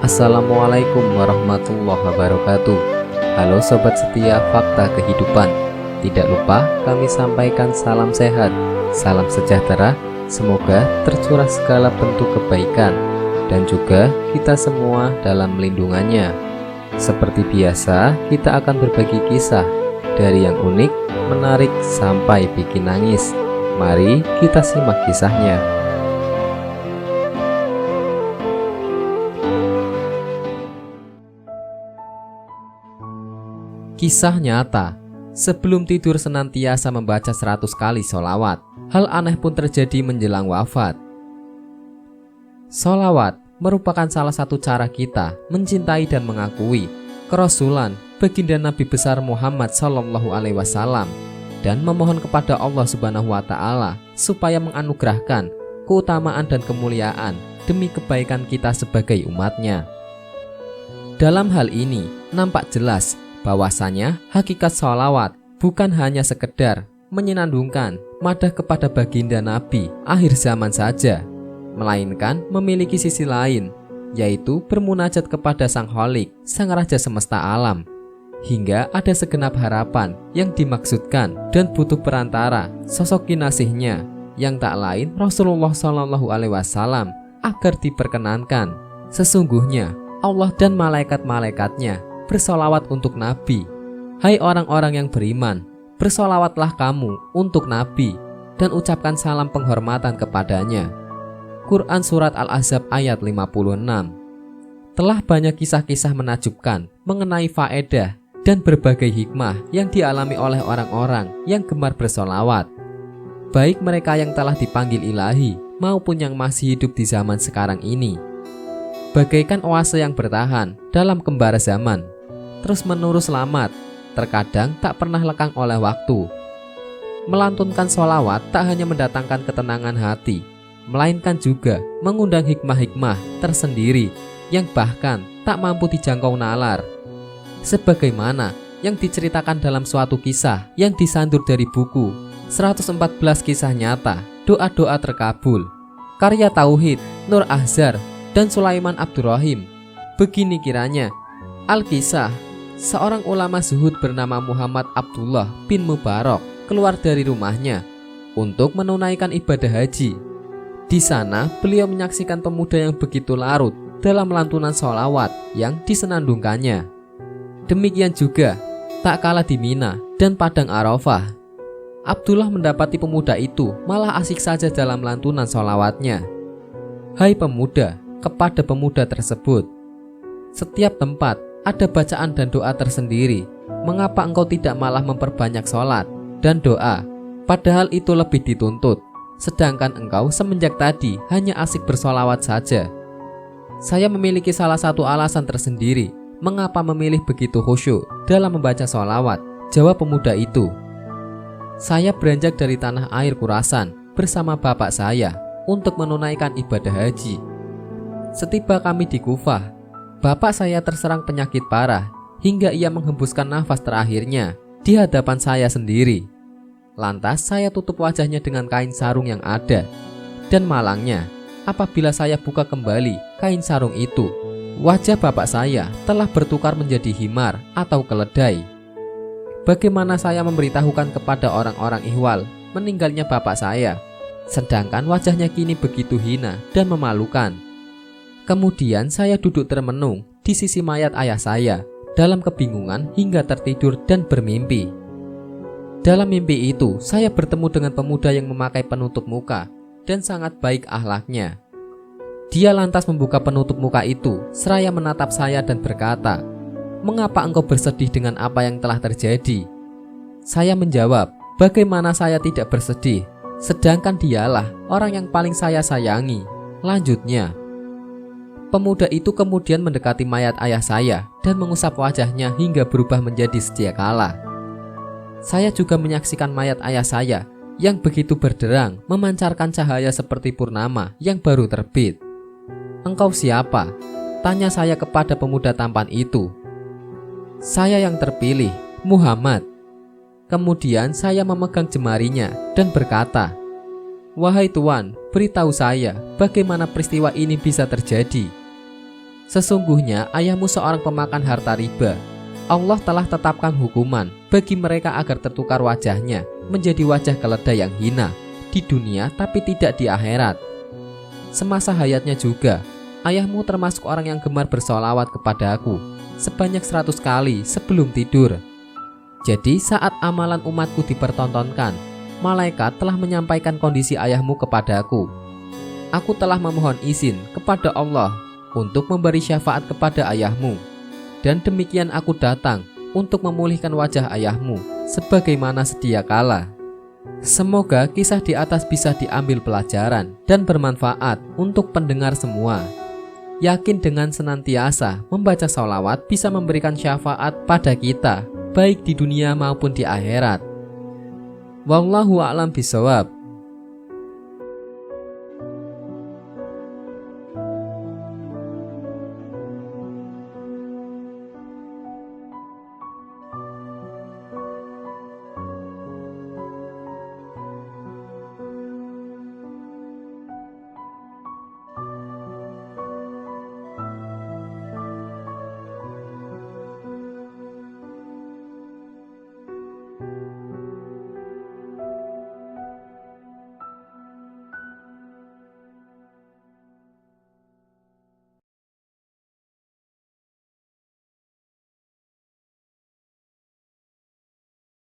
Assalamualaikum warahmatullahi wabarakatuh. Halo sobat setia Fakta Kehidupan. Tidak lupa kami sampaikan salam sehat, salam sejahtera. Semoga tercurah segala bentuk kebaikan dan juga kita semua dalam lindungannya. Seperti biasa, kita akan berbagi kisah dari yang unik, menarik sampai bikin nangis. Mari kita simak kisahnya. Kisah nyata. Sebelum tidur senantiasa membaca 100 kali sholawat. Hal aneh pun terjadi menjelang wafat. Sholawat merupakan salah satu cara kita mencintai dan mengakui kerasulan baginda Nabi besar Muhammad SAW dan memohon kepada Allah Subhanahu wa Ta'ala supaya menganugerahkan keutamaan dan kemuliaan demi kebaikan kita sebagai umatnya. Dalam hal ini nampak jelas bahwasanya hakikat sholawat bukan hanya sekedar menyenandungkan madah kepada baginda Nabi akhir zaman saja, melainkan memiliki sisi lain, yaitu bermunajat kepada Sang Kholik, Sang Raja semesta alam, hingga ada segenap harapan yang dimaksudkan dan butuh perantara sosok kinasihnya yang tak lain Rasulullah SAW agar diperkenankan. Sesungguhnya Allah dan malaikat-malaikatnya bersolawat untuk Nabi. Hai orang-orang yang beriman, bersolawatlah kamu untuk Nabi dan ucapkan salam penghormatan kepadanya. Quran Surat Al-Ahzab ayat 56. Telah banyak kisah-kisah menakjubkan mengenai faedah dan berbagai hikmah yang dialami oleh orang-orang yang gemar bersolawat, baik mereka yang telah dipanggil ilahi maupun yang masih hidup di zaman sekarang ini. Bagaikan oase yang bertahan dalam kembara zaman, terus-menerus selamat, terkadang tak pernah lekang oleh waktu. Melantunkan sholawat tak hanya mendatangkan ketenangan hati, melainkan juga mengundang hikmah-hikmah tersendiri yang bahkan tak mampu dijangkau nalar. Sebagaimana yang diceritakan dalam suatu kisah yang disandur dari buku 114 Kisah Nyata, Doa-doa Terkabul, karya Tauhid, Nur Ahzar, dan Sulaiman Abdurrahim. Begini kiranya Al-Kisah. Seorang ulama zuhud bernama Muhammad Abdullah bin Mubarak keluar dari rumahnya untuk menunaikan ibadah haji. Di sana beliau menyaksikan pemuda yang begitu larut dalam lantunan sholawat yang disenandungkannya. Demikian juga tak kalah di Mina dan Padang Arafah. Abdullah mendapati pemuda itu malah asik saja dalam lantunan sholawatnya. Hai pemuda, kepada pemuda tersebut, setiap tempat ada bacaan dan doa tersendiri. Mengapa engkau tidak malah memperbanyak sholat dan doa, padahal itu lebih dituntut, sedangkan engkau semenjak tadi hanya asik bersolawat saja? Saya memiliki salah satu alasan tersendiri mengapa memilih begitu khusyuk dalam membaca sholawat, jawab pemuda itu. Saya beranjak dari tanah air Khurasan bersama bapak saya untuk menunaikan ibadah haji. Setiba kami di Kufah, bapak saya terserang penyakit parah hingga ia menghembuskan nafas terakhirnya di hadapan saya sendiri. Lantas saya tutup wajahnya dengan kain sarung yang ada, dan malangnya apabila saya buka kembali kain sarung itu, wajah bapak saya telah bertukar menjadi himar atau keledai. Bagaimana saya memberitahukan kepada orang-orang ihwal meninggalnya bapak saya, sedangkan wajahnya kini begitu hina dan memalukan? Kemudian saya duduk termenung di sisi mayat ayah saya dalam kebingungan hingga tertidur dan bermimpi. Dalam mimpi itu saya bertemu dengan pemuda yang memakai penutup muka dan sangat baik akhlaknya. Dia lantas membuka penutup muka itu seraya menatap saya dan berkata, "Mengapa engkau bersedih dengan apa yang telah terjadi?" Saya menjawab, "Bagaimana saya tidak bersedih, sedangkan dialah orang yang paling saya sayangi." Lanjutnya, pemuda itu kemudian mendekati mayat ayah saya dan mengusap wajahnya hingga berubah menjadi sedia kala. Saya juga menyaksikan mayat ayah saya yang begitu berderang, memancarkan cahaya seperti purnama yang baru terbit. "Engkau siapa?" tanya saya kepada pemuda tampan itu. "Saya yang terpilih, Muhammad." Kemudian saya memegang jemarinya dan berkata, "Wahai Tuan, beritahu saya bagaimana peristiwa ini bisa terjadi." Sesungguhnya ayahmu seorang pemakan harta riba. Allah telah tetapkan hukuman bagi mereka agar tertukar wajahnya menjadi wajah keledai yang hina di dunia tapi tidak di akhirat. Semasa hayatnya juga, ayahmu termasuk orang yang gemar bersolawat kepada aku sebanyak 100 kali sebelum tidur. Jadi saat amalan umatku dipertontonkan, malaikat telah menyampaikan kondisi ayahmu kepadaku. Aku telah memohon izin kepada Allah untuk memberi syafaat kepada ayahmu. Dan demikian aku datang untuk memulihkan wajah ayahmu sebagaimana sedia kala. Semoga kisah di atas bisa diambil pelajaran dan bermanfaat untuk pendengar semua. Yakin dengan senantiasa membaca sholawat bisa memberikan syafaat pada kita, baik di dunia maupun di akhirat. Wallahu a'lam bishawab.